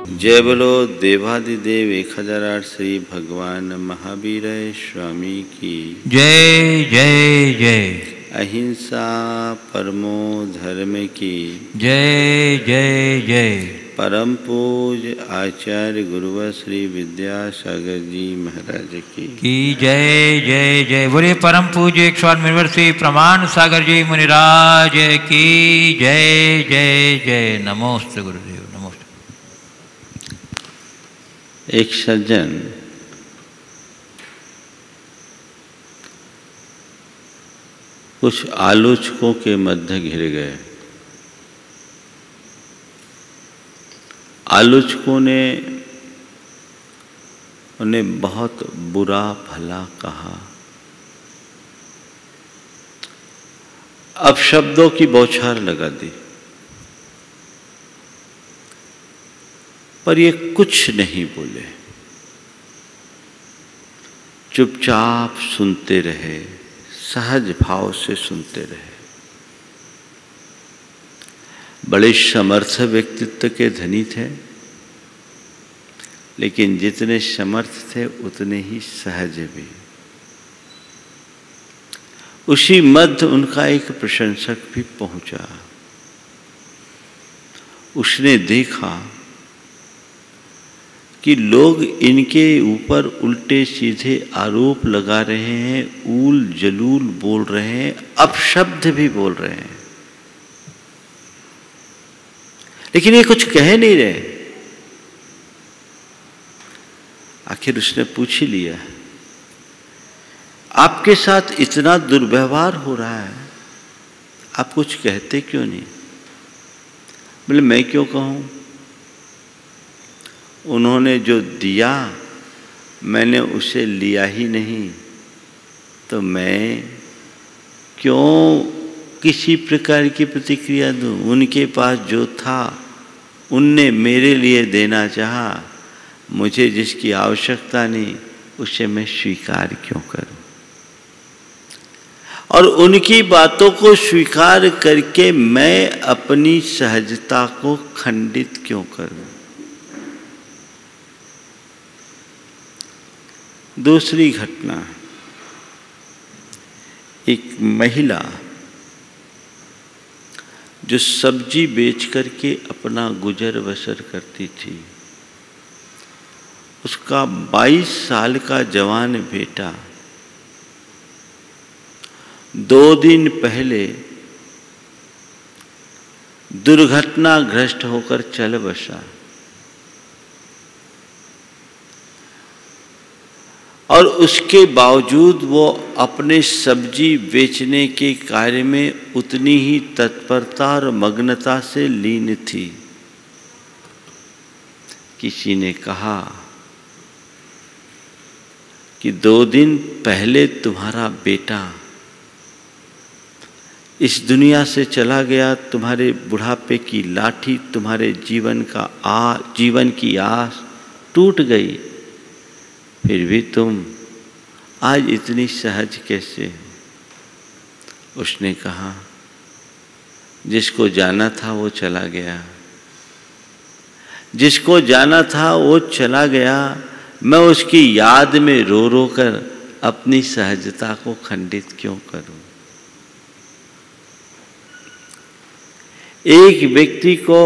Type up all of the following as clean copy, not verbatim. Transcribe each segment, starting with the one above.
जय बोलो देवादिदेव 1008 श्री भगवान महावीर स्वामी की जय जय जय। अहिंसा परमो धर्म की जय जय जय। परम पूज आचार्य गुरुवर श्री विद्यासागर जी महाराज की जय जय जय। बोले परम पूज्य 108 मुनिवर श्री प्रमाण सागर जी मुनिराज की जय जय जय। नमोस्तु गुरुदेव, नमोस्तु। एक सज्जन कुछ आलोचकों के मध्य घिर गए। आलोचकों ने उन्हें बहुत बुरा भला कहा, अपशब्दों की बौछार लगा दी, पर ये कुछ नहीं बोले, चुपचाप सुनते रहे, सहज भाव से सुनते रहे। बड़े समर्थ व्यक्तित्व के धनी थे, लेकिन जितने समर्थ थे उतने ही सहज भी। उसी मध्य उनका एक प्रशंसक भी पहुंचा। उसने देखा कि लोग इनके ऊपर उल्टे सीधे आरोप लगा रहे हैं, ऊल जलूल बोल रहे हैं, अपशब्द भी बोल रहे हैं, लेकिन ये कुछ कह नहीं रहे। आखिर उसने पूछ ही लिया, आपके साथ इतना दुर्व्यवहार हो रहा है, आप कुछ कहते क्यों नहीं? बोले मैं क्यों कहूं, उन्होंने जो दिया मैंने उसे लिया ही नहीं, तो मैं क्यों किसी प्रकार की प्रतिक्रिया दूं? उनके पास जो था उनने मेरे लिए देना चाहा, मुझे जिसकी आवश्यकता नहीं उसे मैं स्वीकार क्यों करूं? और उनकी बातों को स्वीकार करके मैं अपनी सहजता को खंडित क्यों करूं? दूसरी घटना, एक महिला जो सब्जी बेच करके अपना गुजर बसर करती थी, उसका 22 साल का जवान बेटा 2 दिन पहले दुर्घटनाग्रस्त होकर चल बसा, और उसके बावजूद वो अपने सब्जी बेचने के कार्य में उतनी ही तत्परता और मग्नता से लीन थी। किसी ने कहा कि 2 दिन पहले तुम्हारा बेटा इस दुनिया से चला गया, तुम्हारे बुढ़ापे की लाठी, तुम्हारे जीवन की आस टूट गई, फिर भी तुम आज इतनी सहज कैसे? उसने कहा, जिसको जाना था वो चला गया, जिसको जाना था वो चला गया, मैं उसकी याद में रो रो कर अपनी सहजता को खंडित क्यों करूं? एक व्यक्ति को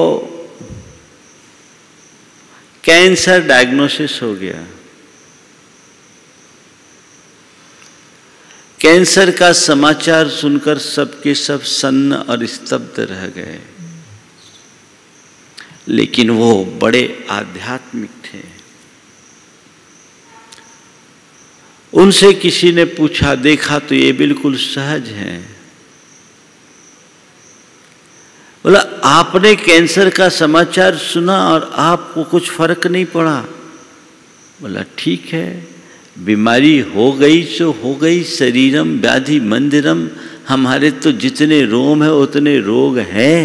कैंसर डायग्नोसिस हो गया। कैंसर का समाचार सुनकर सबके सब सन्न और स्तब्ध रह गए, लेकिन वो बड़े आध्यात्मिक थे। उनसे किसी ने पूछा, देखा तो ये बिल्कुल सहज हैं। बोला, आपने कैंसर का समाचार सुना और आपको कुछ फर्क नहीं पड़ा? बोला, ठीक है, बीमारी हो गई सो हो गई, शरीरम व्याधि मंदिरम, हमारे तो जितने रोम है उतने रोग हैं।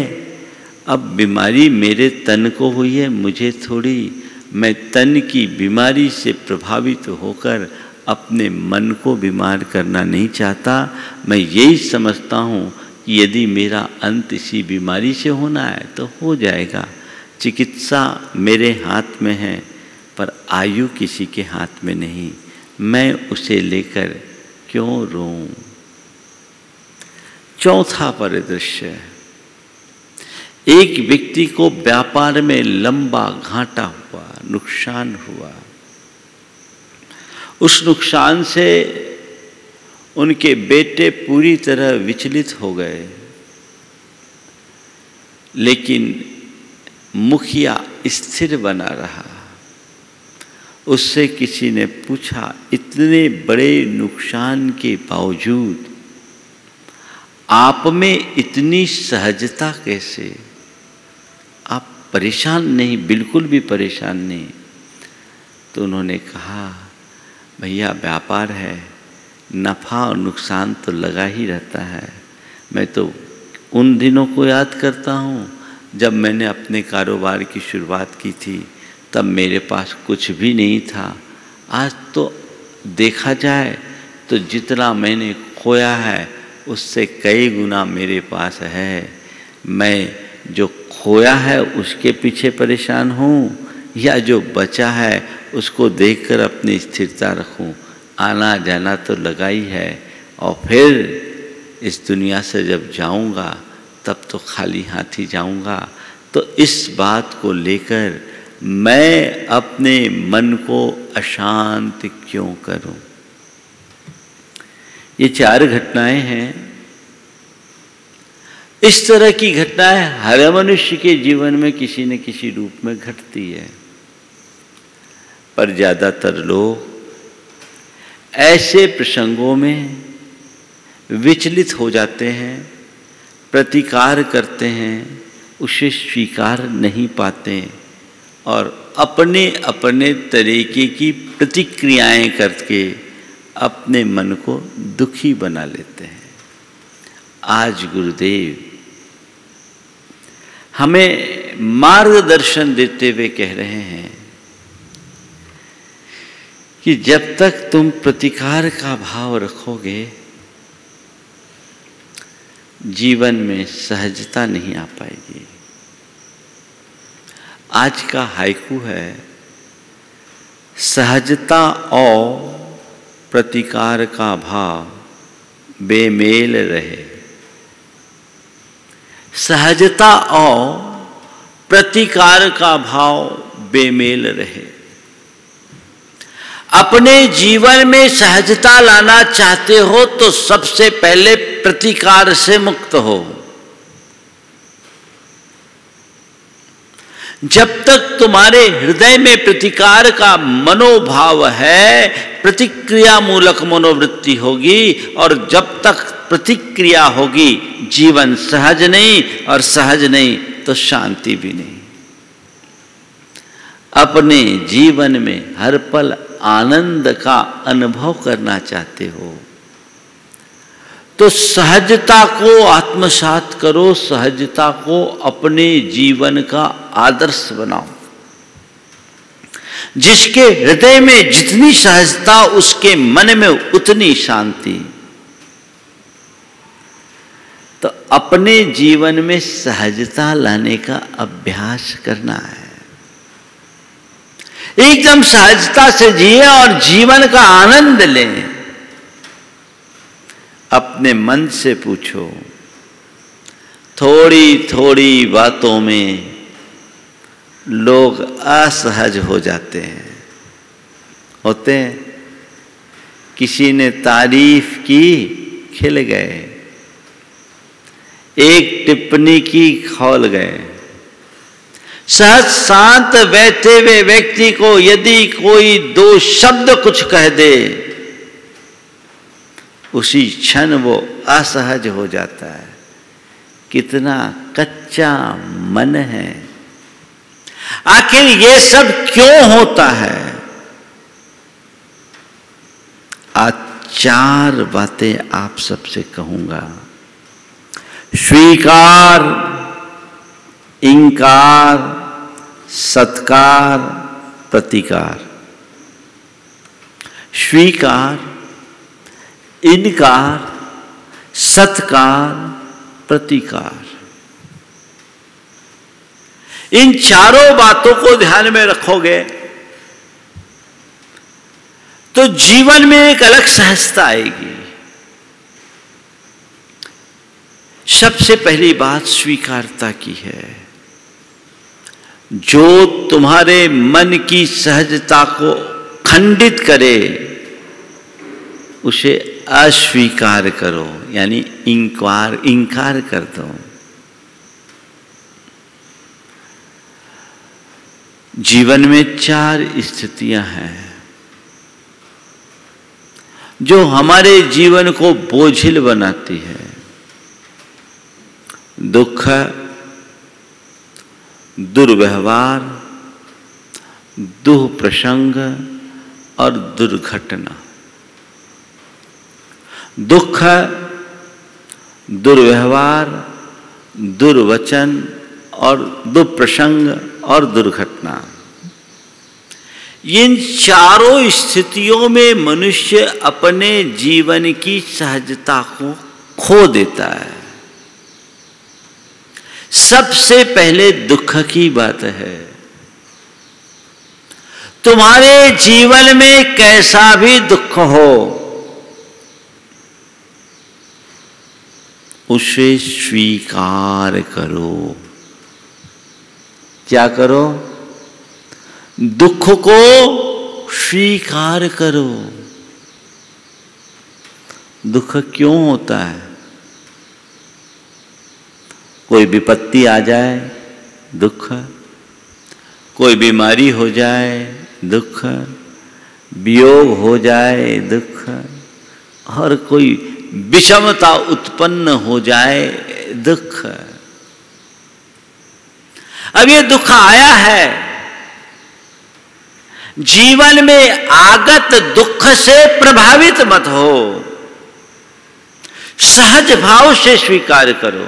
अब बीमारी मेरे तन को हुई है, मुझे थोड़ी। मैं तन की बीमारी से प्रभावित होकर अपने मन को बीमार करना नहीं चाहता। मैं यही समझता हूँ कि यदि मेरा अंत इसी बीमारी से होना है तो हो जाएगा, चिकित्सा मेरे हाथ में है पर आयु किसी के हाथ में नहीं, मैं उसे लेकर क्यों रोऊं। चौथा परिदृश्य, एक व्यक्ति को व्यापार में लंबा घाटा हुआ, नुकसान हुआ। उस नुकसान से उनके बेटे पूरी तरह विचलित हो गए, लेकिन मुखिया स्थिर बना रहा। उससे किसी ने पूछा, इतने बड़े नुकसान के बावजूद आप में इतनी सहजता कैसे? आप परेशान नहीं, बिल्कुल भी परेशान नहीं। तो उन्होंने कहा, भैया व्यापार है, नफ़ा और नुकसान तो लगा ही रहता है। मैं तो उन दिनों को याद करता हूँ जब मैंने अपने कारोबार की शुरुआत की थी, तब मेरे पास कुछ भी नहीं था। आज तो देखा जाए तो जितना मैंने खोया है उससे कई गुना मेरे पास है। मैं जो खोया है उसके पीछे परेशान हूँ या जो बचा है उसको देखकर अपनी स्थिरता रखूँ। आना जाना तो लगा ही है, और फिर इस दुनिया से जब जाऊँगा तब तो खाली हाथ ही जाऊँगा। तो इस बात को लेकर मैं अपने मन को अशांत क्यों करूं। ये 4 घटनाएं हैं। इस तरह की घटनाएं हर मनुष्य के जीवन में किसी न किसी रूप में घटती है, पर ज्यादातर लोग ऐसे प्रसंगों में विचलित हो जाते हैं, प्रतिकार करते हैं, उसे स्वीकार नहीं पाते और अपने अपने तरीके की प्रतिक्रियाएं करके अपने मन को दुखी बना लेते हैं। आज गुरुदेव हमें मार्गदर्शन देते हुए कह रहे हैं कि जब तक तुम प्रतिकार का भाव रखोगे, जीवन में सहजता नहीं आ पाएगी। आज का हाइकू है, सहजता और प्रतिकार का भाव बेमेल रहे। सहजता और प्रतिकार का भाव बेमेल रहे। अपने जीवन में सहजता लाना चाहते हो तो सबसे पहले प्रतिकार से मुक्त हो। जब तक तुम्हारे हृदय में प्रतिकार का मनोभाव है, प्रतिक्रिया मूलक मनोवृत्ति होगी, और जब तक प्रतिक्रिया होगी जीवन सहज नहीं, और सहज नहीं तो शांति भी नहीं। अपने जीवन में हर पल आनंद का अनुभव करना चाहते हो तो सहजता को आत्मसात करो, सहजता को अपने जीवन का आदर्श बनाओ। जिसके हृदय में जितनी सहजता, उसके मन में उतनी शांति। तो अपने जीवन में सहजता लाने का अभ्यास करना है। एकदम सहजता से जिए और जीवन का आनंद लें। अपने मन से पूछो, थोड़ी थोड़ी बातों में लोग असहज हो जाते हैं। होते हैं, किसी ने तारीफ की, खिल गए, एक टिप्पणी की, खौल गए। सहज शांत बैठे हुए व्यक्ति को यदि कोई 2 शब्द कुछ कह दे, उसी क्षण वो असहज हो जाता है। कितना कच्चा मन है। आखिर ये सब क्यों होता है? आज 4 बातें आप सबसे कहूंगा। स्वीकार, इंकार, सत्कार, प्रतिकार। स्वीकार, इनकार, सत्कार, प्रतिकार। इन चारों बातों को ध्यान में रखोगे तो जीवन में एक अलग सहजता आएगी। सबसे पहली बात स्वीकारता की है। जो तुम्हारे मन की सहजता को खंडित करे उसे अस्वीकार करो, यानी इंकार कर दो। जीवन में 4 स्थितियां हैं जो हमारे जीवन को बोझिल बनाती है। दुख, दुर्व्यवहार, दुःप्रसंग और दुर्घटना। दुख, दुर्व्यवहार, दुर्वचन और दुःप्रसंग और दुर्घटना, इन चारों स्थितियों में मनुष्य अपने जीवन की सहजता को खो देता है। सबसे पहले दुख की बात है। तुम्हारे जीवन में कैसा भी दुख हो उसे स्वीकार करो। क्या करो? दुख को स्वीकार करो। दुख क्यों होता है? कोई विपत्ति आ जाए, दुख। कोई बीमारी हो जाए, दुख। वियोग हो जाए, दुख। और कोई विषमता उत्पन्न हो जाए, दुख। अब ये दुख आया है, जीवन में आगत दुख से प्रभावित मत हो, सहज भाव से स्वीकार करो।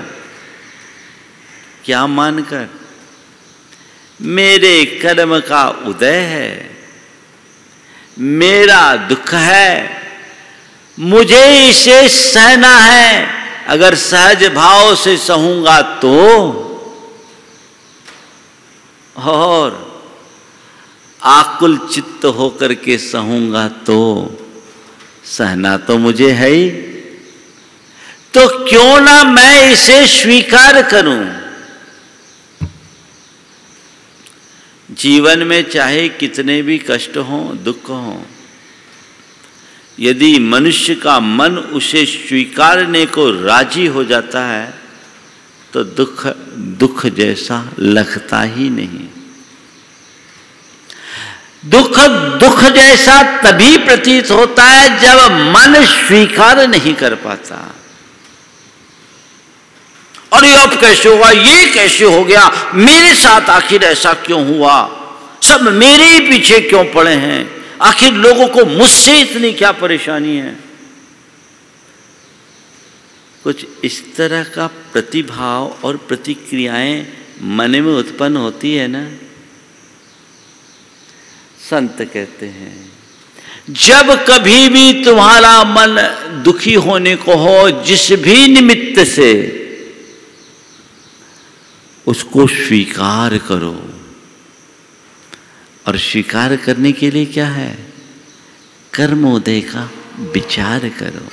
क्या मानकर? मेरे कर्म का उदय है, मेरा दुख है, मुझे इसे सहना है। अगर सहज भाव से सहूंगा तो, और आकुल चित्त होकर के सहूंगा तो सहना तो मुझे है ही। तो क्यों ना मैं इसे स्वीकार करूं। जीवन में चाहे कितने भी कष्ट हों, दुख हों, यदि मनुष्य का मन उसे स्वीकारने को राजी हो जाता है तो दुख जैसा लगता ही नहीं। दुख जैसा तभी प्रतीत होता है जब मन स्वीकार नहीं कर पाता। और ये अब कैसे हुआ, ये कैसे हो गया, मेरे साथ आखिर ऐसा क्यों हुआ, सब मेरे ही पीछे क्यों पड़े हैं, आखिर लोगों को मुझसे इतनी क्या परेशानी है। कुछ इस तरह का प्रतिभाव और प्रतिक्रियाएं मन में उत्पन्न होती है ना। संत कहते हैं जब कभी भी तुम्हारा मन दुखी होने को हो, जिस भी निमित्त से, उसको स्वीकार करो। और स्वीकार करने के लिए क्या है? कर्मोदय का विचार करो।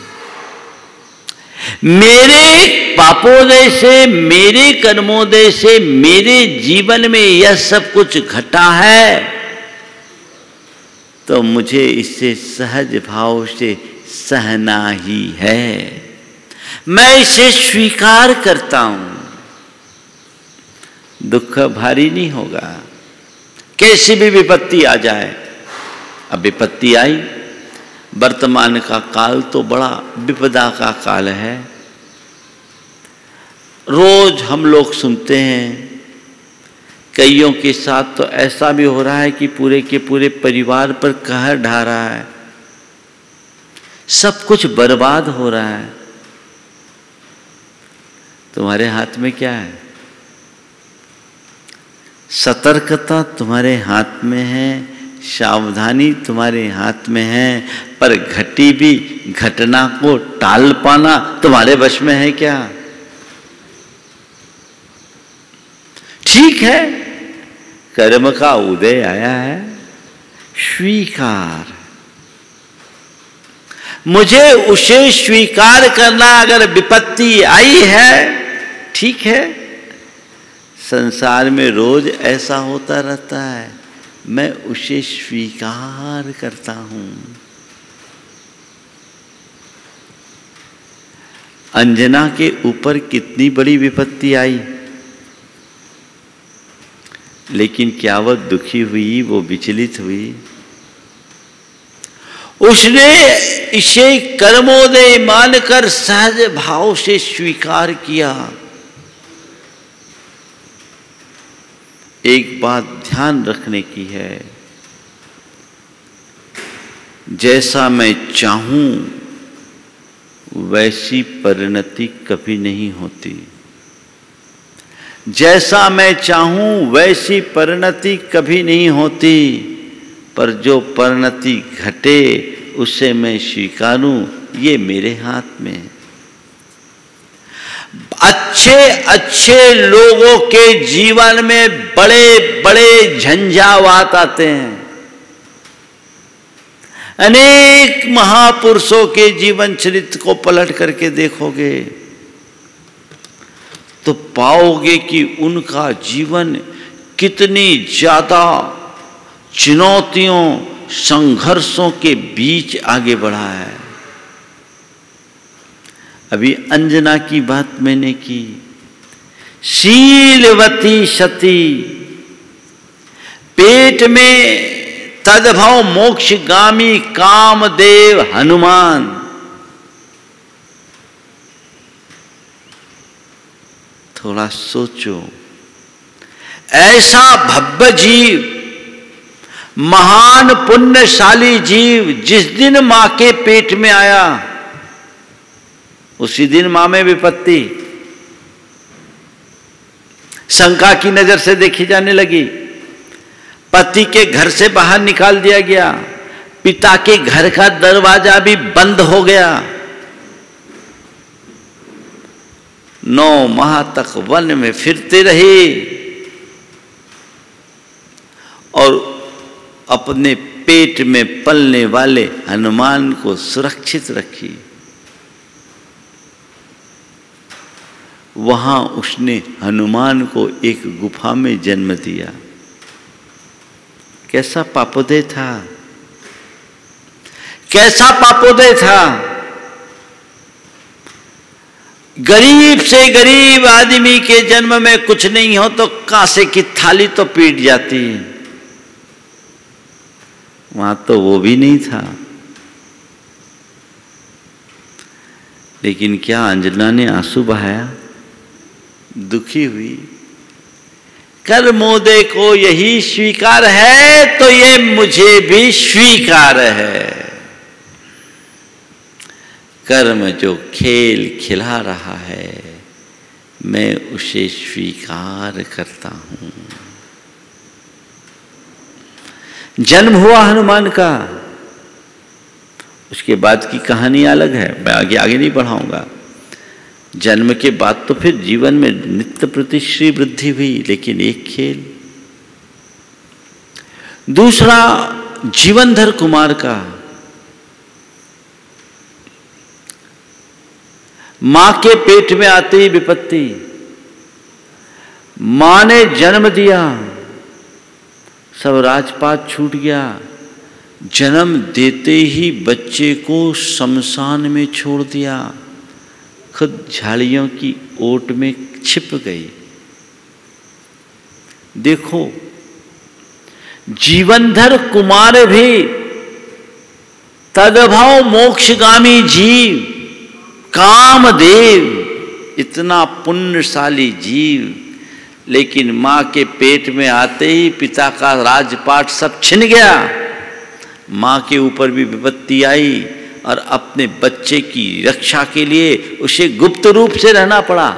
मेरे पापोदय से, मेरे कर्मोदय से मेरे जीवन में यह सब कुछ घटा है, तो मुझे इसे सहज भाव से सहना ही है। मैं इसे स्वीकार करता हूं। दुख भारी नहीं होगा। कैसी भी विपत्ति आ जाए, अब विपत्ति आई, वर्तमान का काल तो बड़ा विपदा का काल है। रोज हम लोग सुनते हैं, कईयों के साथ तो ऐसा भी हो रहा है कि पूरे के पूरे परिवार पर कहर ढा रहा है, सब कुछ बर्बाद हो रहा है। तुम्हारे हाथ में क्या है? सतर्कता तुम्हारे हाथ में है, सावधानी तुम्हारे हाथ में है, पर घटी भी घटना को टाल पाना तुम्हारे वश में है क्या? ठीक है, कर्म का उदय आया है, स्वीकार। मुझे उसे स्वीकार करना, अगर विपत्ति आई है ठीक है, संसार में रोज ऐसा होता रहता है, मैं उसे स्वीकार करता हूं। अंजना के ऊपर कितनी बड़ी विपत्ति आई, लेकिन क्या वह दुखी हुई, वो विचलित हुई? उसने इसे कर्मोदय मानकर सहज भाव से स्वीकार किया। एक बात ध्यान रखने की है, जैसा मैं चाहूं वैसी परिणति कभी नहीं होती। जैसा मैं चाहूं वैसी परिणति कभी नहीं होती, पर जो परिणति घटे उसे मैं स्वीकारूं, ये मेरे हाथ में। अच्छे अच्छे लोगों के जीवन में बड़े बड़े झंझावात आते हैं। अनेक महापुरुषों के जीवन चरित्र को पलट करके देखोगे तो पाओगे कि उनका जीवन कितनी ज्यादा चुनौतियों, संघर्षों के बीच आगे बढ़ा है। अभी अंजना की बात मैंने की, शीलवती सती, पेट में तद्भव मोक्षगामी कामदेव हनुमान। थोड़ा सोचो, ऐसा भव्य जीव, महान पुण्यशाली जीव, जिस दिन मां के पेट में आया उसी दिन मां में विपत्ति शंका की नजर से देखी जाने लगी। पति के घर से बाहर निकाल दिया गया, पिता के घर का दरवाजा भी बंद हो गया। 9 माह तक वन में फिरते रहे और अपने पेट में पलने वाले हनुमान को सुरक्षित रखी। वहां उसने हनुमान को एक गुफा में जन्म दिया। कैसा पापोदय था, कैसा पापोदय था। गरीब से गरीब आदमी के जन्म में कुछ नहीं हो तो कांसे की थाली तो पीट जाती, वहां तो वो भी नहीं था। लेकिन क्या अंजना ने आंसू बहाया, दुखी हुई? कर्मोदय को यही स्वीकार है तो ये मुझे भी स्वीकार है। कर्म जो खेल खिला रहा है मैं उसे स्वीकार करता हूं। जन्म हुआ हनुमान का, उसके बाद की कहानी अलग है, मैं आगे नहीं बढ़ाऊंगा। जन्म के बाद तो फिर जीवन में नित्य प्रति श्री वृद्धि हुई, लेकिन एक खेल। दूसरा जीवनधर कुमार का, मां के पेट में आते ही विपत्ति, मां ने जन्म दिया, सब राजपाट छूट गया। जन्म देते ही बच्चे को शमशान में छोड़ दिया, खुद झाड़ियों की ओट में छिप गई। देखो, जीवनधर कुमार भी तद्भव मोक्षगामी जीव, कामदेव, इतना पुण्यशाली जीव, लेकिन मां के पेट में आते ही पिता का राजपाट सब छिन गया। मां के ऊपर भी विपत्ति आई और अपने बच्चे की रक्षा के लिए उसे गुप्त रूप से रहना पड़ा।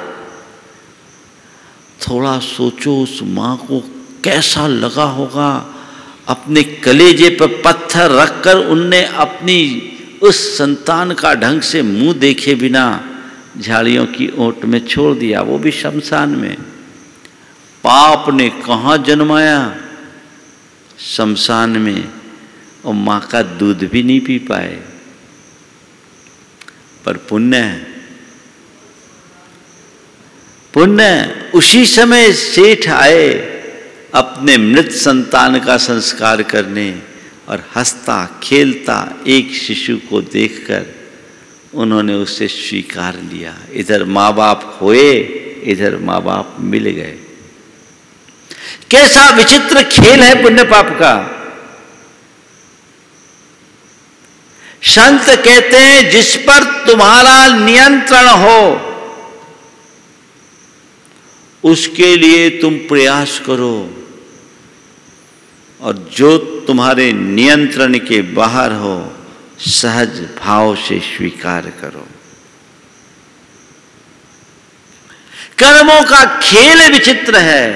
थोड़ा सोचो, उस मां को कैसा लगा होगा। अपने कलेजे पर पत्थर रखकर उनने अपनी उस संतान का ढंग से मुंह देखे बिना झाड़ियों की ओट में छोड़ दिया, वो भी शमशान में। पाप ने कहां जन्माया। शमशान में और माँ का दूध भी नहीं पी पाए, पर पुण्य उसी समय सेठ आए अपने मृत संतान का संस्कार करने, और हंसता खेलता एक शिशु को देखकर उन्होंने उसे स्वीकार लिया। इधर माँ बाप होए, इधर माँ बाप मिल गए। कैसा विचित्र खेल है पुण्य पाप का। संत कहते हैं जिस पर तुम्हारा नियंत्रण हो उसके लिए तुम प्रयास करो, और जो तुम्हारे नियंत्रण के बाहर हो सहज भाव से स्वीकार करो। कर्मों का खेल विचित्र है।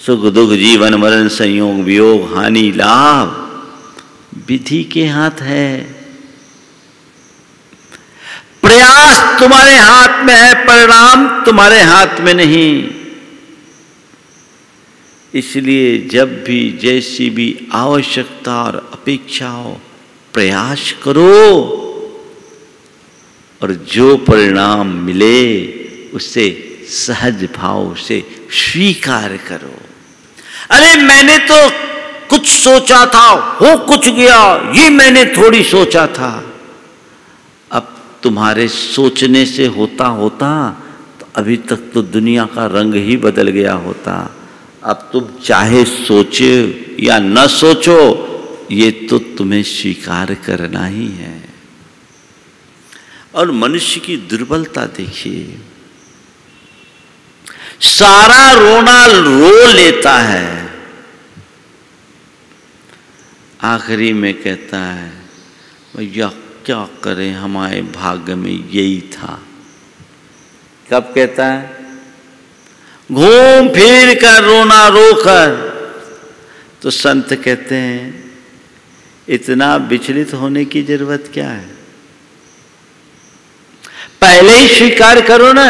सुख दुख जीवन मरण संयोग वियोग हानि लाभ विधि के हाथ है। प्रयास तुम्हारे हाथ में है, परिणाम तुम्हारे हाथ में नहीं। इसलिए जब भी जैसी भी आवश्यकता और अपेक्षा हो प्रयास करो, और जो परिणाम मिले उसे सहज भाव से स्वीकार करो। अरे मैंने तो कुछ सोचा था, हो कुछ गया, ये मैंने थोड़ी सोचा था। अब तुम्हारे सोचने से होता होता तो अभी तक तो दुनिया का रंग ही बदल गया होता। अब तुम चाहे सोचो या न सोचो, ये तो तुम्हें स्वीकार करना ही है। और मनुष्य की दुर्बलता देखिए, सारा रोना रो लेता है, आखिरी में कहता है भैया क्या करें, हमारे भाग्य में यही था। कब कहता है? घूम फिर कर रोना रोकर। तो संत कहते हैं इतना विचलित होने की जरूरत क्या है, पहले ही स्वीकार करो ना।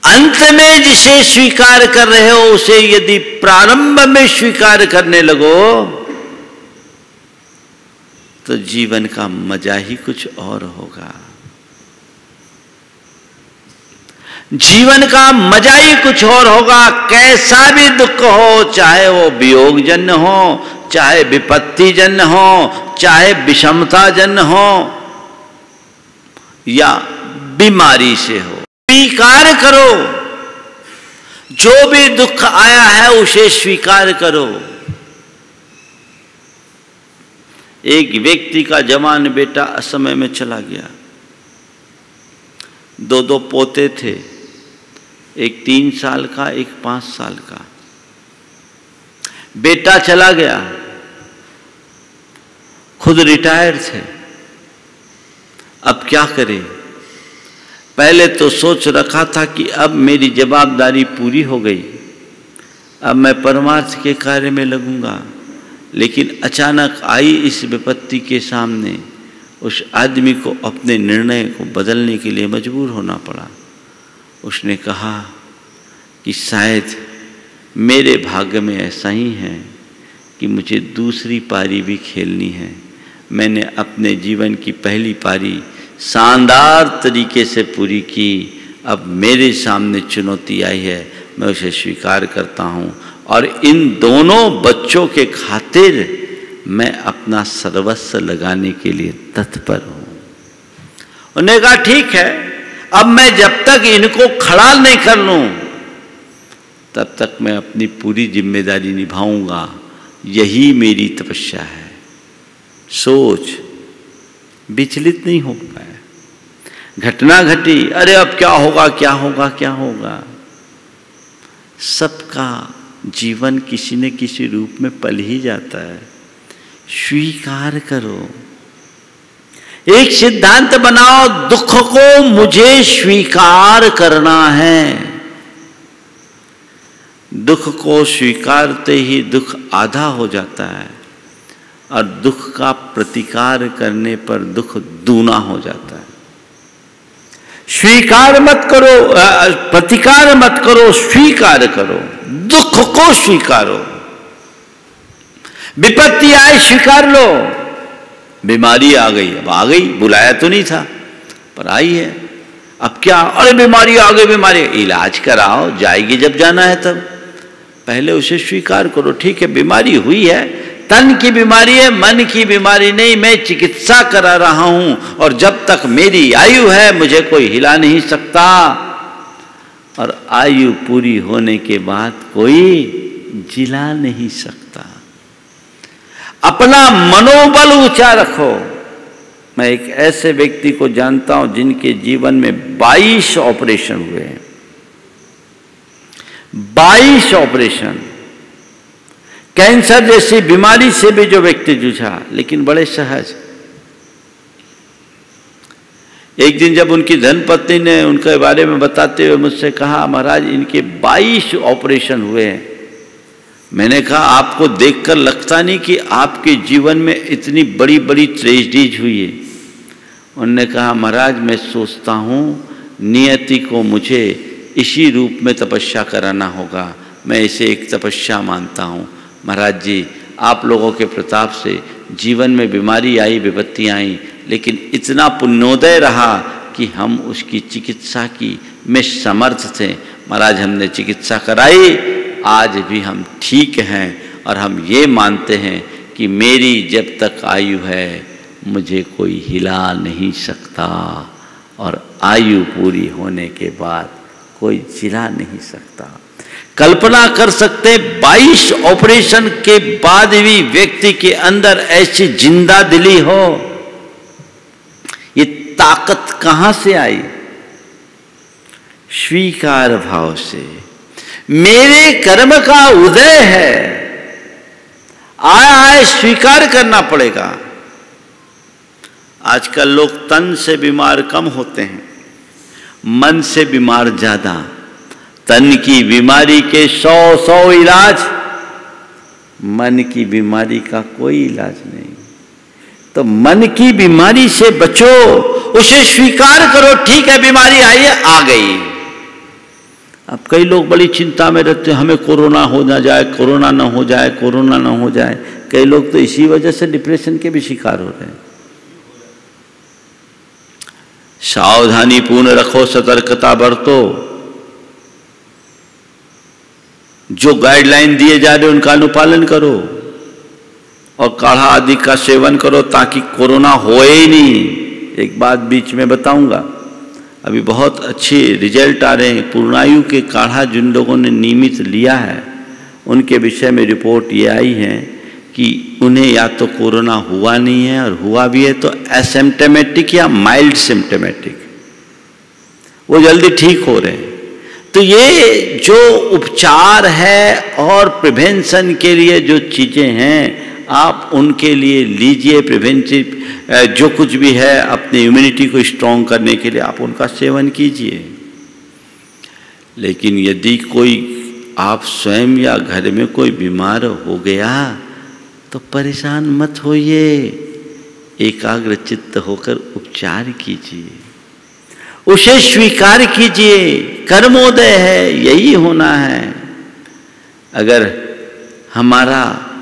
अंत में जिसे स्वीकार कर रहे हो उसे यदि प्रारंभ में स्वीकार करने लगो तो जीवन का मजा ही कुछ और होगा। जीवन का मजा ही कुछ और होगा। कैसा भी दुख हो, चाहे वो वियोगजन्य हो, चाहे विपत्तिजन्य हो, चाहे विषमताजन्य हो या बीमारी से हो, स्वीकार करो। जो भी दुख आया है उसे स्वीकार करो। एक व्यक्ति का जवान बेटा असमय में चला गया। दो पोते थे, एक 3 साल का, एक 5 साल का। बेटा चला गया, खुद रिटायर थे। अब क्या करें? पहले तो सोच रखा था कि अब मेरी जवाबदारी पूरी हो गई, अब मैं परमार्थ के कार्य में लगूंगा। लेकिन अचानक आई इस विपत्ति के सामने उस आदमी को अपने निर्णय को बदलने के लिए मजबूर होना पड़ा। उसने कहा कि शायद मेरे भाग्य में ऐसा ही है कि मुझे दूसरी पारी भी खेलनी है। मैंने अपने जीवन की पहली पारी शानदार तरीके से पूरी की, अब मेरे सामने चुनौती आई है, मैं उसे स्वीकार करता हूँ और इन दोनों बच्चों के खातिर मैं अपना सर्वस्व लगाने के लिए तत्पर हूँ। उन्होंने कहा ठीक है, अब मैं जब तक इनको खड़ा नहीं कर लूँ तब तक मैं अपनी पूरी जिम्मेदारी निभाऊंगा, यही मेरी तपस्या है। सोच, विचलित नहीं हो पाया। घटना घटी, अरे अब क्या होगा क्या होगा क्या होगा। सबका जीवन किसी न किसी रूप में पल ही जाता है। स्वीकार करो, एक सिद्धांत बनाओ, दुख को मुझे स्वीकार करना है। दुख को स्वीकारते ही दुख आधा हो जाता है और दुख का प्रतिकार करने पर दुख दूना हो जाता है। स्वीकार मत करो, प्रतिकार मत करो, स्वीकार करो। दुख को स्वीकारो। विपत्ति आए स्वीकार लो। बीमारी आ गई, अब आ गई, बुलाया तो नहीं था पर आई है। अब क्या, अरे बीमारी आ गई, बीमारी, इलाज कराओ, जाएगी जब जाना है तब। पहले उसे स्वीकार करो, ठीक है बीमारी हुई है, तन की बीमारी है, मन की बीमारी नहीं, मैं चिकित्सा करा रहा हूं और जब तक मेरी आयु है मुझे कोई हिला नहीं सकता। और आयु पूरी होने के बाद कोई जिला नहीं सकता। अपना मनोबल ऊंचा रखो। मैं एक ऐसे व्यक्ति को जानता हूं जिनके जीवन में 22 ऑपरेशन हुए हैं। 22 ऑपरेशन। कैंसर जैसी बीमारी से भी जो व्यक्ति जूझा, लेकिन बड़े सहज। एक दिन जब उनकी धर्मपत्नी ने उनके बारे में बताते हुए मुझसे कहा, महाराज इनके 22 ऑपरेशन हुए हैं। मैंने कहा आपको देखकर लगता नहीं कि आपके जीवन में इतनी बड़ी बड़ी ट्रेजेडीज हुई है। उन्होंने कहा महाराज मैं सोचता हूँ नियति को मुझे इसी रूप में तपस्या कराना होगा, मैं इसे एक तपस्या मानता हूँ। महाराज जी आप लोगों के प्रताप से जीवन में बीमारी आई, विपत्ति आई, लेकिन इतना पुण्योदय रहा कि हम उसकी चिकित्सा की में समर्थ थे। महाराज हमने चिकित्सा कराई, आज भी हम ठीक हैं और हम ये मानते हैं कि मेरी जब तक आयु है मुझे कोई हिला नहीं सकता और आयु पूरी होने के बाद कोई जिला नहीं सकता। कल्पना कर सकते 22 ऑपरेशन के बाद भी व्यक्ति के अंदर ऐसी जिंदा दिली हो, ये ताकत कहां से आई? स्वीकार भाव से। मेरे कर्म का उदय है, आया है, स्वीकार करना पड़ेगा। आजकल लोग तन से बीमार कम होते हैं, मन से बीमार ज्यादा। तन की बीमारी के 100 इलाज, मन की बीमारी का कोई इलाज नहीं। तो मन की बीमारी से बचो, उसे स्वीकार करो। ठीक है बीमारी आई है, आ गई। अब कई लोग बड़ी चिंता में रहते हैं, हमें कोरोना हो ना जाए, कोरोना ना हो जाए, कोरोना ना हो जाए। कई लोग तो इसी वजह से डिप्रेशन के भी शिकार हो रहे हैं। सावधानी पूर्ण रखो, सतर्कता बरतो। जो गाइडलाइन दिए जा रहे उनका अनुपालन करो और काढ़ा आदि का सेवन करो ताकि कोरोना होए ही नहीं। एक बात बीच में बताऊंगा, अभी बहुत अच्छे रिजल्ट आ रहे हैं। पूर्णायु के काढ़ा जिन लोगों ने नियमित लिया है उनके विषय में रिपोर्ट ये आई है कि उन्हें या तो कोरोना हुआ नहीं है और हुआ भी है तो एसिम्प्टोमेटिक या माइल्ड सिम्प्टोमेटिक, वो जल्दी ठीक हो रहे हैं। तो ये जो उपचार है और प्रिवेंशन के लिए जो चीज़ें हैं आप उनके लिए लीजिए। प्रिवेंटिव जो कुछ भी है अपनी इम्यूनिटी को स्ट्रॉन्ग करने के लिए आप उनका सेवन कीजिए। लेकिन यदि कोई आप स्वयं या घर में कोई बीमार हो गया तो परेशान मत होइए, एकाग्र चित्त होकर उपचार कीजिए, उसे स्वीकार कीजिए। कर्मोदय है, यही होना है। अगर हमारा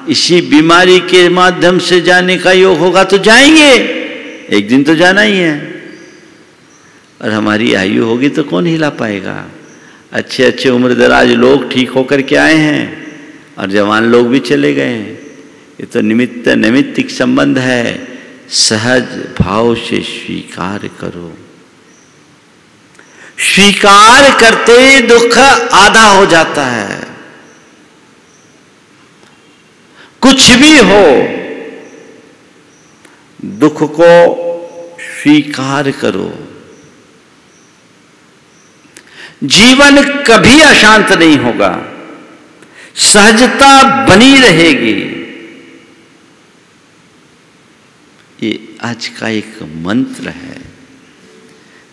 इसी बीमारी के माध्यम से जाने का योग होगा तो जाएंगे, एक दिन तो जाना ही है। और हमारी आयु होगी तो कौन हिला पाएगा? अच्छे अच्छे उम्रदराज लोग ठीक होकर के आए हैं और जवान लोग भी चले गए हैं। ये तो नैमित्तिक संबंध है। सहज भाव से स्वीकार करो। स्वीकार करते दुख आधा हो जाता है। कुछ भी हो, दुख को स्वीकार करो। जीवन कभी अशांत नहीं होगा, सहजता बनी रहेगी। ये आज का एक मंत्र है।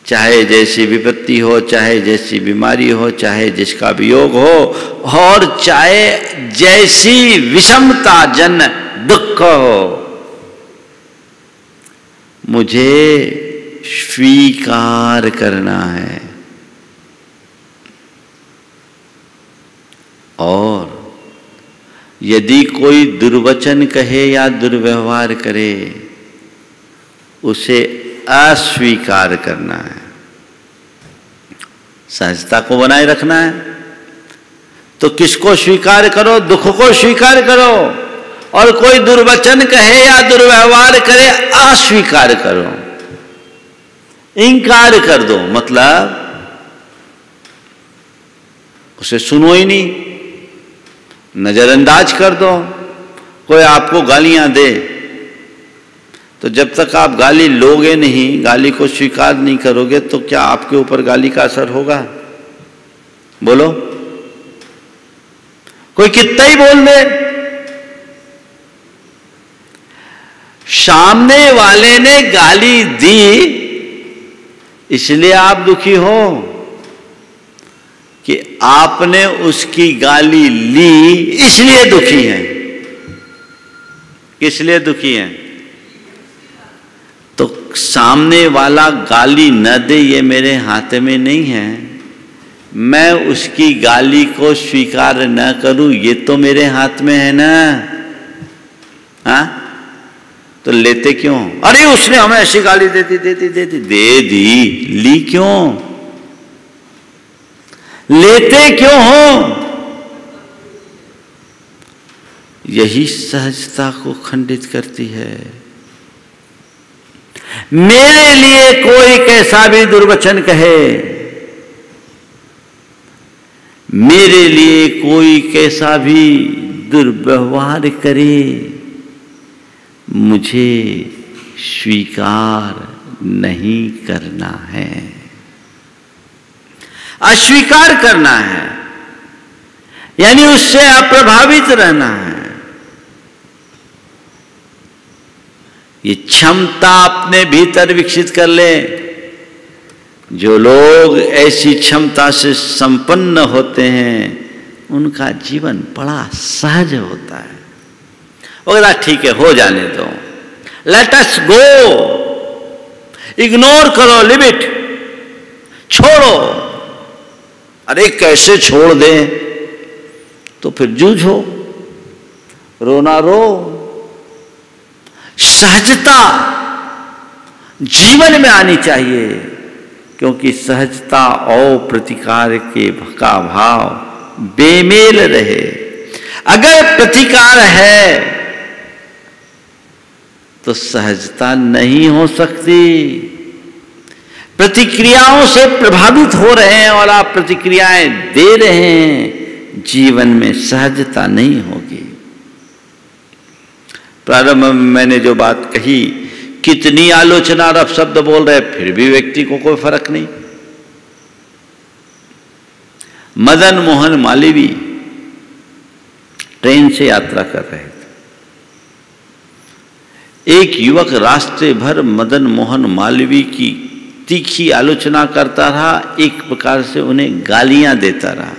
चाहे जैसी विपत्ति हो, चाहे जैसी बीमारी हो, चाहे जिसका वियोग हो, और चाहे जैसी विषमता जन दुख हो, मुझे स्वीकार करना है। और यदि कोई दुर्वचन कहे या दुर्व्यवहार करे, उसे अस्वीकार करना है। सहजता को बनाए रखना है। तो किसको स्वीकार करो? दुख को स्वीकार करो। और कोई दुर्वचन कहे या दुर्व्यवहार करे, अस्वीकार करो, इंकार कर दो। मतलब उसे सुनो ही नहीं, नजरअंदाज कर दो। कोई आपको गालियां दे तो जब तक आप गाली लोगे नहीं, गाली को स्वीकार नहीं करोगे, तो क्या आपके ऊपर गाली का असर होगा? बोलो। कोई कितना ही बोल दे, सामने वाले ने गाली दी इसलिए आप दुखी हो कि आपने उसकी गाली ली इसलिए दुखी हैं। किस लिए दुखी हैं? तो सामने वाला गाली न दे ये मेरे हाथ में नहीं है, मैं उसकी गाली को स्वीकार न करूं ये तो मेरे हाथ में है ना। हाँ, तो लेते क्यों? अरे उसने हमें ऐसी गाली दे दी, ली क्यों? लेते क्यों हो? यही सहजता को खंडित करती है। मेरे लिए कोई कैसा भी दुर्वचन कहे, मेरे लिए कोई कैसा भी दुर्व्यवहार करे, मुझे स्वीकार नहीं करना है, अस्वीकार करना है, यानी उससे अप्रभावित रहना है। ये क्षमता अपने भीतर विकसित कर ले। जो लोग ऐसी क्षमता से संपन्न होते हैं उनका जीवन बड़ा सहज होता है। वगैरह ठीक है, हो जाने दो, लेट अस गो, इग्नोर करो, लिमिट, छोड़ो। अरे कैसे छोड़ दें? तो फिर जूझो, रोना रो। सहजता जीवन में आनी चाहिए, क्योंकि सहजता और प्रतिकार के का भाव बेमेल रहे। अगर प्रतिकार है तो सहजता नहीं हो सकती। प्रतिक्रियाओं से प्रभावित हो रहे हैं और आप प्रतिक्रियाएं दे रहे हैं, जीवन में सहजता नहीं होगी। प्रारंभ में मैंने जो बात कही, कितनी आलोचना और अपशब्द बोल रहे, फिर भी व्यक्ति को कोई फर्क नहीं। मदन मोहन मालवीय ट्रेन से यात्रा कर रहे थे। एक युवक रास्ते भर मदन मोहन मालवीय की तीखी आलोचना करता रहा, एक प्रकार से उन्हें गालियां देता रहा।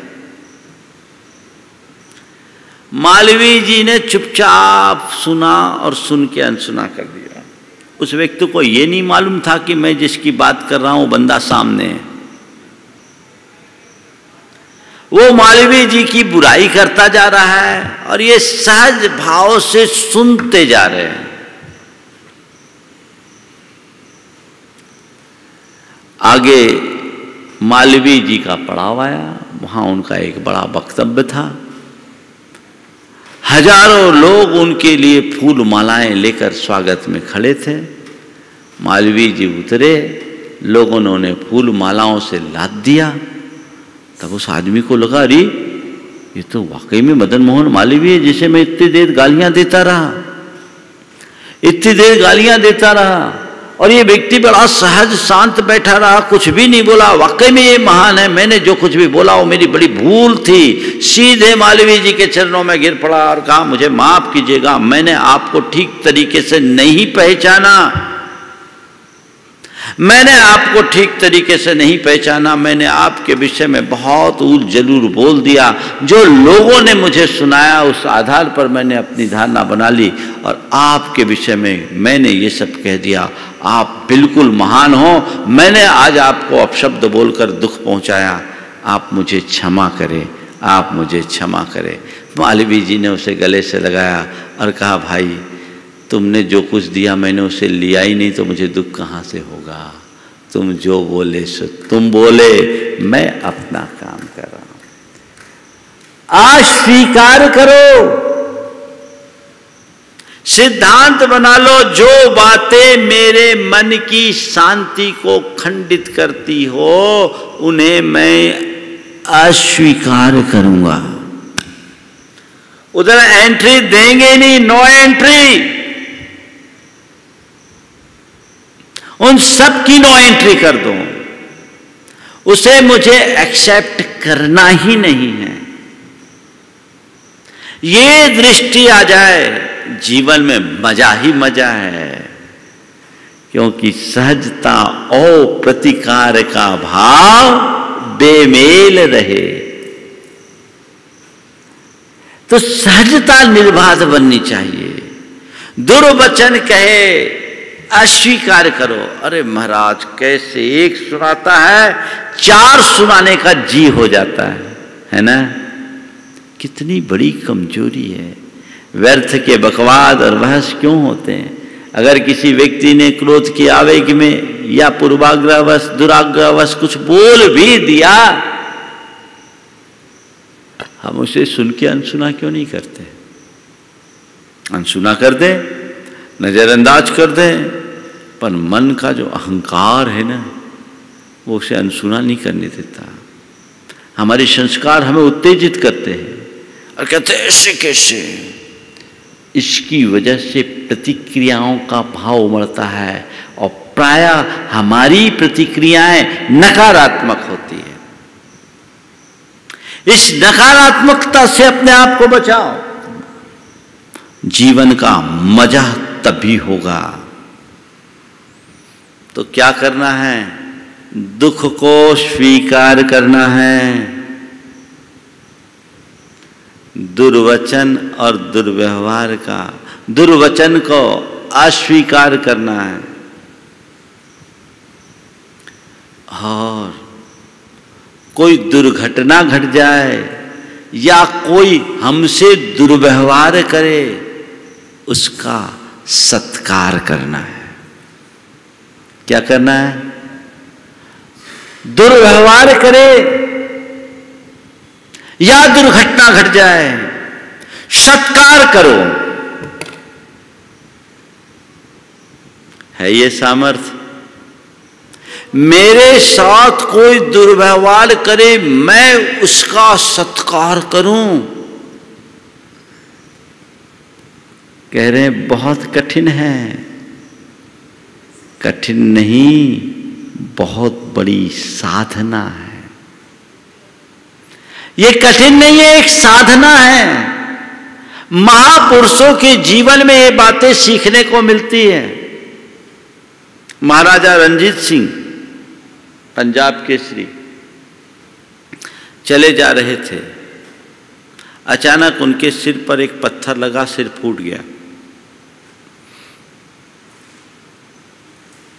मालवीय जी ने चुपचाप सुना और सुन के अनसुना कर दिया। उस व्यक्ति को यह नहीं मालूम था कि मैं जिसकी बात कर रहा हूं बंदा सामने है। वो मालवीय जी की बुराई करता जा रहा है और ये सहज भाव से सुनते जा रहे हैं। आगे मालवीय जी का पड़ाव आया, वहां उनका एक बड़ा वक्तव्य था। हजारों लोग उनके लिए फूल मालाएं लेकर स्वागत में खड़े थे। मालवीय जी उतरे, लोगों ने उन्हें फूल मालाओं से लाद दिया। तब उस आदमी को लगा, अरे ये तो वाकई में मदन मोहन मालवीय है, जिसे मैं इतनी देर गालियां देता रहा, इतनी देर गालियां देता रहा, और ये व्यक्ति बड़ा सहज शांत बैठा रहा, कुछ भी नहीं बोला। वाकई में ये महान है, मैंने जो कुछ भी बोला वो मेरी बड़ी भूल थी। सीधे मालवीय जी के चरणों में गिर पड़ा और कहा, मुझे माफ कीजिएगा, मैंने आपको ठीक तरीके से नहीं पहचाना, मैंने आपको ठीक तरीके से नहीं पहचाना, मैंने आपके विषय में बहुत ऊल जलूल बोल दिया। जो लोगों ने मुझे सुनाया उस आधार पर मैंने अपनी धारणा बना ली और आपके विषय में मैंने ये सब कह दिया। आप बिल्कुल महान हो, मैंने आज आपको अपशब्द बोलकर दुख पहुंचाया, आप मुझे क्षमा करें, आप मुझे क्षमा करें। मौलवी जी ने उसे गले से लगाया और कहा, भाई तुमने जो कुछ दिया मैंने उसे लिया ही नहीं, तो मुझे दुख कहाँ से होगा। तुम जो बोले सो तुम बोले, मैं अपना काम कर रहा हूं। आज स्वीकार करो, सिद्धांत बना लो, जो बातें मेरे मन की शांति को खंडित करती हो उन्हें मैं अस्वीकार करूंगा। उधर एंट्री देंगे नहीं, नो एंट्री, उन सब की नो एंट्री कर दो, उसे मुझे एक्सेप्ट करना ही नहीं है। ये दृष्टि आ जाए, जीवन में मजा ही मजा है, क्योंकि सहजता और प्रतिकार का भाव बेमेल रहे तो सहजता निर्बाध बननी चाहिए। दुर्वचन कहे अस्वीकार करो, अरे महाराज कैसे, एक सुनाता है 4 सुनाने का जी हो जाता है ना। कितनी बड़ी कमजोरी है। व्यर्थ के बकवाद और बहस क्यों होते हैं? अगर किसी व्यक्ति ने क्रोध की आवेग में या पूर्वाग्रहवश दुराग्रहवश कुछ बोल भी दिया, हम उसे सुन के अनसुना क्यों नहीं करते? अनसुना कर दें, नजरअंदाज कर दें, पर मन का जो अहंकार है ना, वो उसे अनसुना नहीं करने देता। हमारे संस्कार हमें उत्तेजित करते हैं और कहते हैं ऐसे कैसे। इसकी वजह से प्रतिक्रियाओं का भाव उमड़ता है और प्रायः हमारी प्रतिक्रियाएं नकारात्मक होती है। इस नकारात्मकता से अपने आप को बचाओ, जीवन का मजा तभी होगा। तो क्या करना है? दुख को स्वीकार करना है, दुर्वचन और दुर्व्यवहार का, दुर्वचन को अस्वीकार करना है। और कोई दुर्घटना घट जाए या कोई हमसे दुर्व्यवहार करे, उसका सत्कार करना है। क्या करना है? दुर्व्यवहार करे या दुर्घटना घट जाए, सत्कार करो। है ये सामर्थ्य? मेरे साथ कोई दुर्व्यवहार करे, मैं उसका सत्कार करूं। कह रहे हैं बहुत कठिन है। कठिन नहीं, बहुत बड़ी साधना है। ये कठिन नहीं है, एक साधना है। महापुरुषों के जीवन में ये बातें सीखने को मिलती है। महाराजा रणजीत सिंह पंजाब केसरी चले जा रहे थे, अचानक उनके सिर पर एक पत्थर लगा, सिर फूट गया।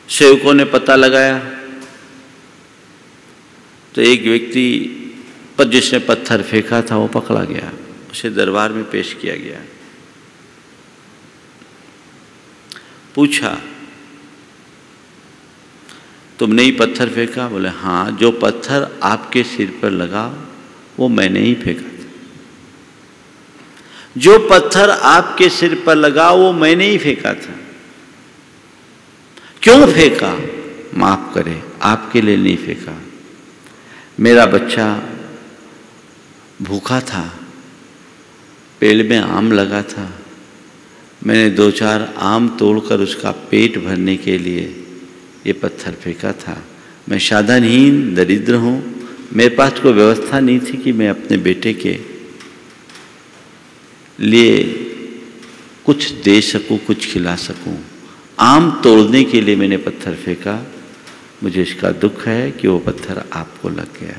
सेवकों ने पता लगाया तो एक व्यक्ति पर जिसने पत्थर फेंका था वो पकड़ा गया, उसे दरबार में पेश किया गया। पूछा, तुमने ही पत्थर फेंका? बोले हाँ, जो पत्थर आपके सिर पर लगा वो मैंने ही फेंका था। जो पत्थर आपके सिर पर लगा वो मैंने ही फेंका था। क्यों फेंका? माफ करें, आपके लिए नहीं फेंका। मेरा बच्चा भूखा था, पेड़ में आम लगा था, मैंने 2-4 आम तोड़कर उसका पेट भरने के लिए ये पत्थर फेंका था। मैं साधनहीन दरिद्र हूँ, मेरे पास कोई व्यवस्था नहीं थी कि मैं अपने बेटे के लिए कुछ दे सकूँ, कुछ खिला सकूँ। आम तोड़ने के लिए मैंने पत्थर फेंका। मुझे इसका दुख है कि वो पत्थर आपको लग गया।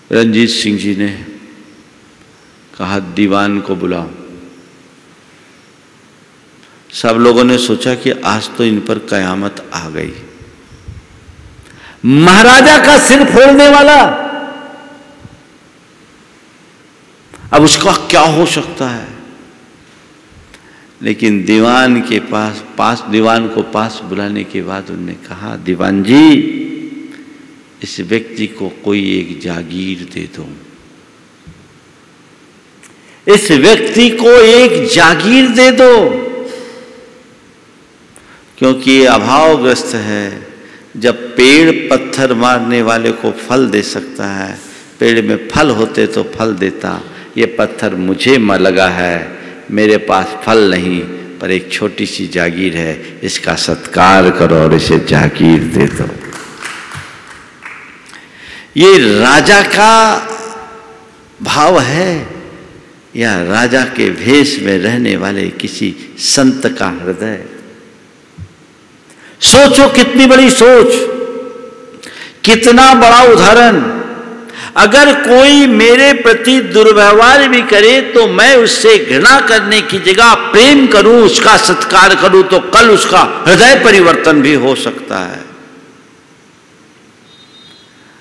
रणजीत सिंह जी ने कहा, दीवान को बुलाओ। सब लोगों ने सोचा कि आज तो इन पर कयामत आ गई। महाराजा का सिर फोड़ने वाला, अब उसका क्या हो सकता है। लेकिन दीवान के दीवान को पास बुलाने के बाद उन्होंने कहा, दीवान जी, इस व्यक्ति को कोई एक जागीर दे दो, इस व्यक्ति को एक जागीर दे दो, क्योंकि ये अभावग्रस्त है। जब पेड़ पत्थर मारने वाले को फल दे सकता है, पेड़ में फल होते तो फल देता, ये पत्थर मुझे लगा है, मेरे पास फल नहीं पर एक छोटी सी जागीर है, इसका सत्कार करो और इसे जागीर दे दो। ये राजा का भाव है या राजा के भेष में रहने वाले किसी संत का हृदय? सोचो, कितनी बड़ी सोच, कितना बड़ा उदाहरण। अगर कोई मेरे प्रति दुर्व्यवहार भी करे तो मैं उससे घृणा करने की जगह प्रेम करूं, उसका सत्कार करूं, तो कल उसका हृदय परिवर्तन भी हो सकता है।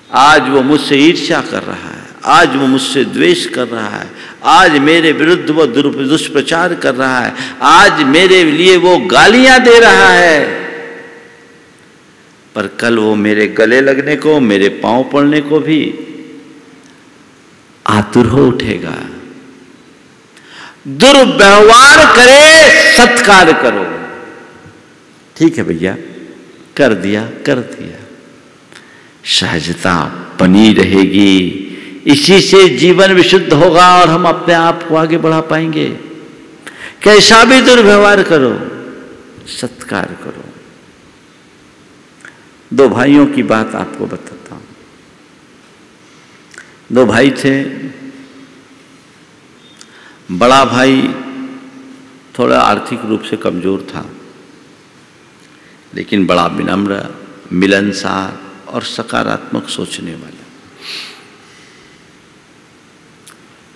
आज वो मुझसे ईर्ष्या कर रहा है, आज वो मुझसे द्वेष कर रहा है, आज मेरे विरुद्ध वो दुष्प्रचार कर रहा है, आज मेरे लिए वो गालियां दे रहा है, पर कल वो मेरे गले लगने को, मेरे पांव पड़ने को भी आतुर हो उठेगा। दुर्व्यवहार करे, सत्कार करो। ठीक है भैया, कर दिया, कर दिया। सहजता बनी रहेगी, इसी से जीवन विशुद्ध होगा और हम अपने आप को आगे बढ़ा पाएंगे। कैसा भी दुर्व्यवहार करो, सत्कार करो। दो भाइयों की बात आपको बताता हूं। दो भाई थे। बड़ा भाई थोड़ा आर्थिक रूप से कमजोर था, लेकिन बड़ा विनम्र, मिलनसार और सकारात्मक सोचने वाला।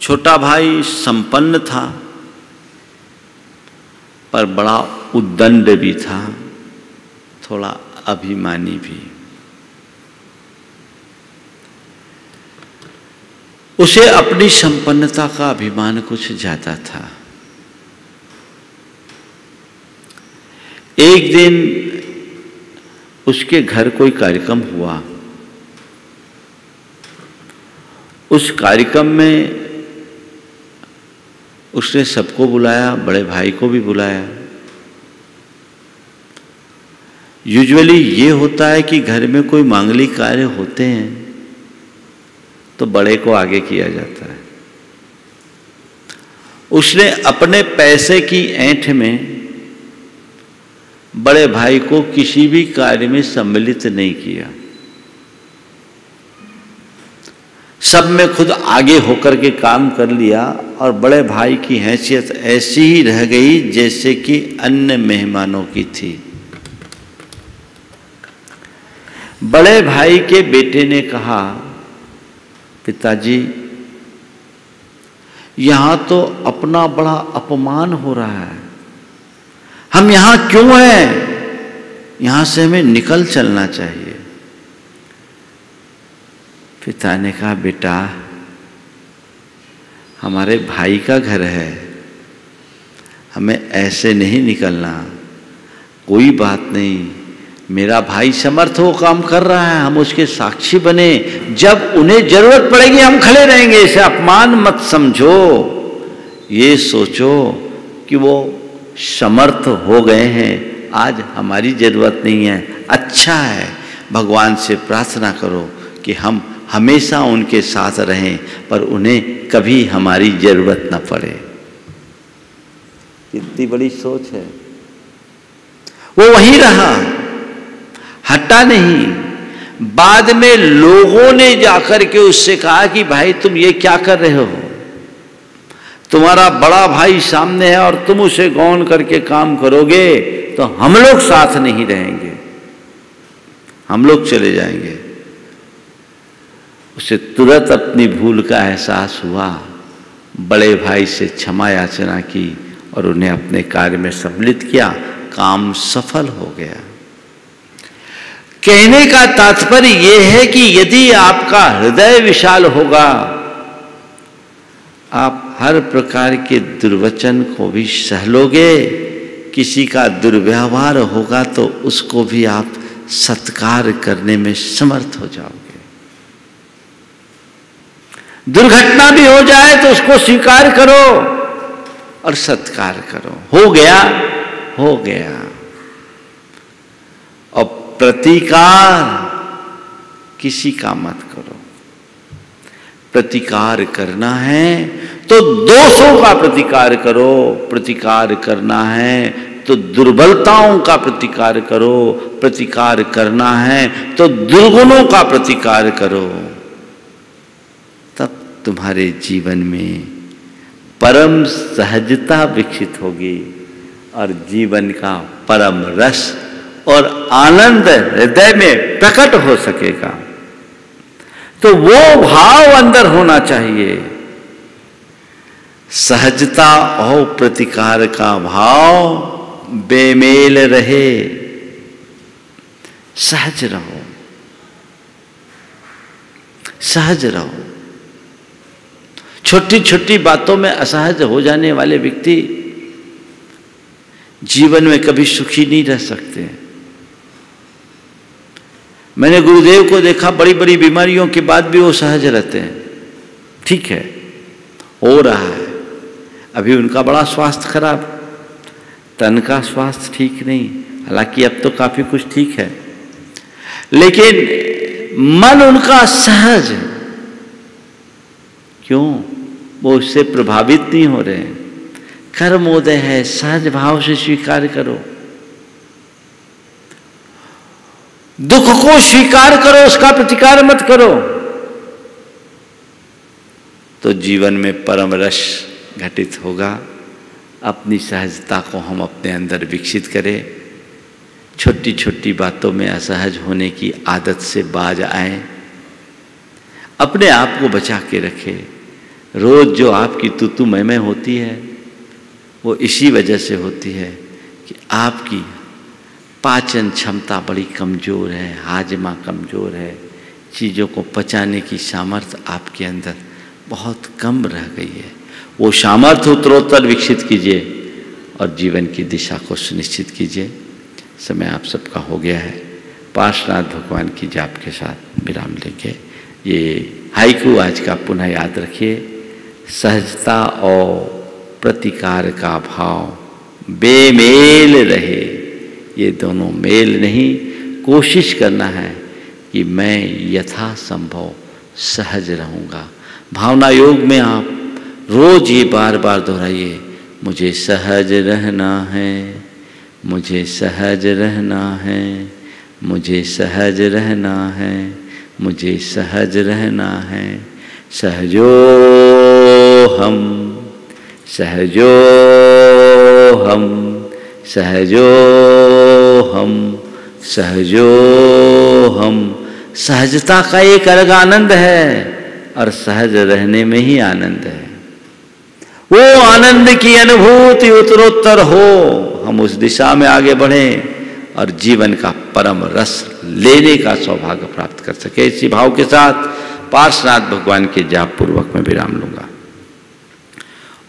छोटा भाई संपन्न था, पर बड़ा उद्दंड भी था, थोड़ा अभिमानी भी। उसे अपनी संपन्नता का अभिमान कुछ ज्यादा था। एक दिन उसके घर कोई कार्यक्रम हुआ। उस कार्यक्रम में उसने सबको बुलाया, बड़े भाई को भी बुलाया। यूजुअली ये होता है कि घर में कोई मांगलिक कार्य होते हैं तो बड़े को आगे किया जाता है। उसने अपने पैसे की ऐंठ में बड़े भाई को किसी भी कार्य में सम्मिलित नहीं किया। सब में खुद आगे होकर के काम कर लिया और बड़े भाई की हैसियत ऐसी ही रह गई जैसे कि अन्य मेहमानों की थी। बड़े भाई के बेटे ने कहा, पिताजी, यहां तो अपना बड़ा अपमान हो रहा है, हम यहां क्यों हैं? यहां से हमें निकल चलना चाहिए। पिता ने कहा, बेटा, हमारे भाई का घर है, हमें ऐसे नहीं निकलना। कोई बात नहीं, मेरा भाई समर्थ हो काम कर रहा है, हम उसके साक्षी बने, जब उन्हें जरूरत पड़ेगी हम खड़े रहेंगे। इसे अपमान मत समझो, ये सोचो कि वो समर्थ हो गए हैं, आज हमारी जरूरत नहीं है। अच्छा है, भगवान से प्रार्थना करो कि हम हमेशा उनके साथ रहें, पर उन्हें कभी हमारी जरूरत न पड़े। कितनी बड़ी सोच है। वो वहीं रहा, हटा नहीं। बाद में लोगों ने जाकर के उससे कहा कि भाई तुम ये क्या कर रहे हो? तुम्हारा बड़ा भाई सामने है और तुम उसे गौन करके काम करोगे तो हम लोग साथ नहीं रहेंगे, हम लोग चले जाएंगे। उसे तुरंत अपनी भूल का एहसास हुआ, बड़े भाई से क्षमा याचना की और उन्हें अपने कार्य में सम्मिलित किया, काम सफल हो गया। कहने का तात्पर्य यह है कि यदि आपका हृदय विशाल होगा, आप हर प्रकार के दुर्वचन को भी सह लोगे, किसी का दुर्व्यवहार होगा तो उसको भी आप सत्कार करने में समर्थ हो जाओगे। दुर्घटना भी हो जाए तो उसको स्वीकार करो और सत्कार करो। हो गया, हो गया। और प्रतिकार किसी का मत करो। प्रतिकार करना है तो दोषों का प्रतिकार करो, प्रतिकार करना है तो दुर्बलताओं का प्रतिकार करो, प्रतिकार करना है तो दुर्गुणों का प्रतिकार करो। तब तुम्हारे जीवन में परम सहजता विकसित होगी और जीवन का परम रस और आनंद हृदय में प्रकट हो सकेगा। तो वो भाव अंदर होना चाहिए। सहजता और प्रतिकार का भाव बेमेल रहे। सहज रहो, सहज रहो। छोटी छोटी बातों में असहज हो जाने वाले व्यक्ति जीवन में कभी सुखी नहीं रह सकते। मैंने गुरुदेव को देखा, बड़ी बड़ी बीमारियों के बाद भी वो सहज रहते हैं। ठीक है, हो रहा है, अभी उनका बड़ा स्वास्थ्य खराब, तन का स्वास्थ्य ठीक नहीं, हालांकि अब तो काफी कुछ ठीक है, लेकिन मन उनका सहज। क्यों? वो उससे प्रभावित नहीं हो रहे हैं। कर्मोदय है, सहज भाव से स्वीकार करो। दुख को स्वीकार करो, उसका प्रतिकार मत करो, तो जीवन में परम रस घटित होगा। अपनी सहजता को हम अपने अंदर विकसित करें। छोटी छोटी बातों में असहज होने की आदत से बाज आए। अपने आप को बचा के रखें। रोज जो आपकी तू मैं होती है वो इसी वजह से होती है कि आपकी पाचन क्षमता बड़ी कमज़ोर है, हाजमा कमज़ोर है, चीज़ों को पचाने की सामर्थ्य आपके अंदर बहुत कम रह गई है। वो सामर्थ्य उत्तरोत्तर विकसित कीजिए और जीवन की दिशा को सुनिश्चित कीजिए। समय आप सबका हो गया है। पार्श्वनाथ भगवान की जाप के साथ विराम लेके ये हाइकू आज का पुनः याद रखिए। सहजता और प्रतिकार का भाव बेमेल रहे। ये दोनों मेल नहीं, कोशिश करना है कि मैं यथासंभव सहज रहूँगा। भावना योग में आप रोज ये बार बार दोहराइए, मुझे सहज रहना है, मुझे सहज रहना है, मुझे सहज रहना है, मुझे सहज रहना है। सहजो हम, सहजो हम, सहजो हम, सहजो हम। सहजता का एक अलग आनंद है और सहज रहने में ही आनंद है। वो आनंद की अनुभूति उत्तरोत्तर हो, हम उस दिशा में आगे बढ़ें और जीवन का परम रस लेने का सौभाग्य प्राप्त कर सके। इसी भाव के साथ पार्श्वनाथ भगवान के जाप पूर्वक में विराम लूंगा।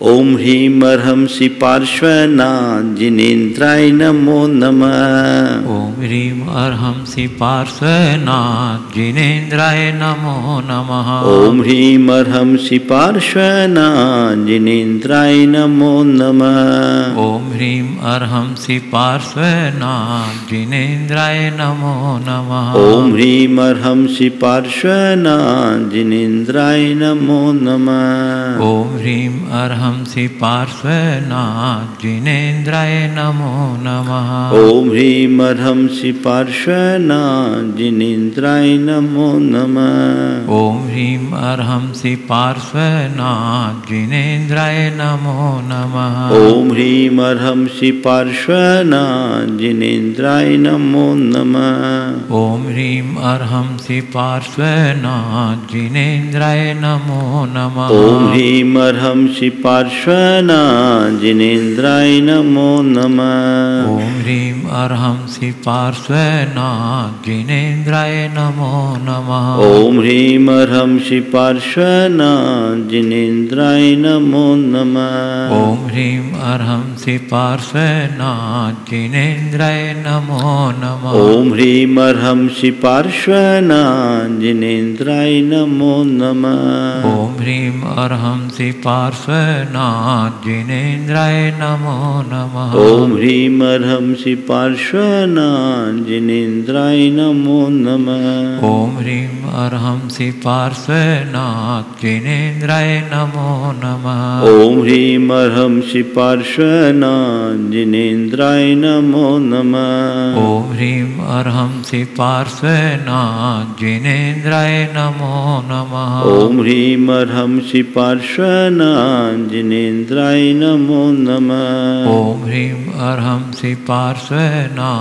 ओम ह्रीं अर्हंसि पार्श्वनाथ जिनेन्द्राय नमो नमः। ओम ह्रीं अर्हंसि पार्श्वनाथ जिनेन्द्राय नमो नमः। ओम ह्रीं अर्हंसि पार्श्वनाथ जिनेन्द्राय नमो नमः। ओम ह्रीं अर्हंसि पार्श्वनाथ जिनेन्द्राय नमो नमः। ओम ह्रीं अर्हंसि पार्श्वनाथ जिनेन्द्राय नमो नमः। ओम ह्रीं अर्हंसि पार्श्वनाथ जिनेन्द्राय नमो नमः। ओम ह्रीं अर्हंसि पार्श्वनाथ जिनेन्द्राय नमो नमः। ओम ह्रीं अर्हंसि पार्श्वनाथ जिनेन्द्राय नमो नमः। ओम ह्रीं अर्हंसि पार्श्वनाथ जिनेन्द्राय नमो नमः। ओम ह्रीं अर्हंसि पार्श्वनाथ जिनेन्द्राय नमो नमः। ओम ह्रीं अर्हंसि पार्श्वनाथ जिनेन्द्राय नमो नमः। ओम ह्रीं अर्हं श्री पार्श्वनाथ जिनेन्द्राय नमो नमः। ओम ह्रीं अर्हं श्री पार्श्वनाथ जिनेन्द्राय नमो नमः। ओम ह्रीं अर्हं श्री पार्श्वनाथ जिनेन्द्राय नमो नमः। ओम ह्रीं अर्हं श्री पार्श्वनाथ जिनेन्द्राय नमो नमः। ओम ह्रीं अर्हं श्री पार्श्वनाथ जिनेन्द्राय नमो नमः। ओम ह्रीं अर्हं श्री पार्श्वनाथ जिनेन्द्राय नमो नमः। ओम ह्रीं अर्हं श्री पार्श्वनाथ जिनेन्द्राय नमो नमः। ओम ह्रीं अर्हं श्री पार्श्वनाथ जिनेन्द्राय नमो नमः। ओम ह्रीं अर्हं श्री पार्श्वनाथ जिनेन्द्राय नमो नमः। ओम ह्रीं अर्हं श्री पार्श्वनाथ जिनेन्द्राय नमो नमः। ओम ह्रीं अर्हं श्री पार्श्वनाथ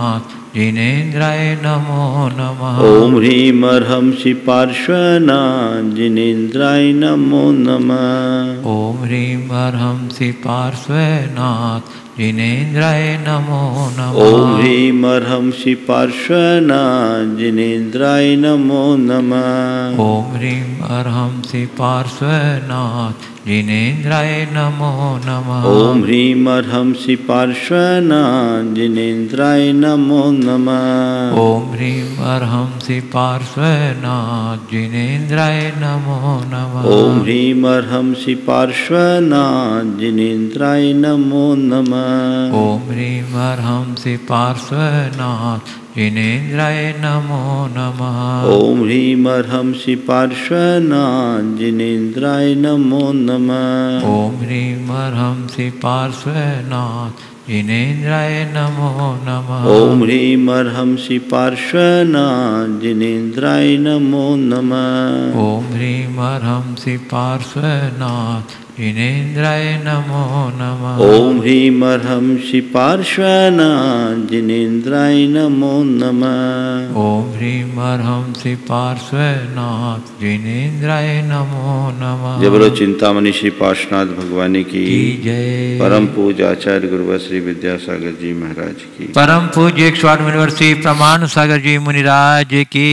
जिनेन्द्राय नमो नमः। ओम ह्रीं अर्हं श्री पार्श्वनाथ जिनेन्द्राय नमो नमः। ओम ह्रीं अर्हं श्री पार्श्वनाथ जिनेन्द्राय नमो नमः। ओम ह्रीं अर्हं श्री पार्श्वनाथ जिनेन्द्राय नमो नमः। ओम ह्रीं अर्हं श्री पार्श्वनाथ जिनेन्द्राय नमो नमः। ओम ह्रीं अर्हं श्री पार्श्वनाथ जिनेन्द्राय नमो नमः। ओम ह्रीं अर्हं श्री पार्श्वनाथ जिनेन्द्राय नमो नमः। ओम ह्रीं अर्हं श्री पार्श्वनाथ जिनेन्द्राय नमो नमः। ओम ह्रीं अर्हं श्री पार्श्वनाथ जिनेन्द्राय नमो नमः। ओम ह्रीं अर्हं श्री पार्श्वनाथ जिनेन्द्राय नमो नमः। ओम ह्रीं अर्हं श्री पार्श्वनाथ जिनेन्द्राय नमो नमः। ओम ह्रीं अर्हं श्री पार्श्वनाथ जिनेन्द्राय नमो नमः। ओम ह्रीं अर्हं श्री पार्श्वनाथ जिनेन्द्राय नमो नमः। ओम ह्रीं अर्हं श्री पार्श्वनाथ जिनेन्द्राय नमो नमः। ओम ह्रीं अर्हं श्री पार्श्वनाथ जिनेन्द्राय नमो नमः। जय बोलो चिंतामणि श्री पार्श्वनाथ भगवान की जय। परम पूज्य आचार्य गुरुवर श्री विद्यासागर जी महाराज की। परम पूज्य 108 मुनिवर श्री प्रमाण सागर जी मुनिराज की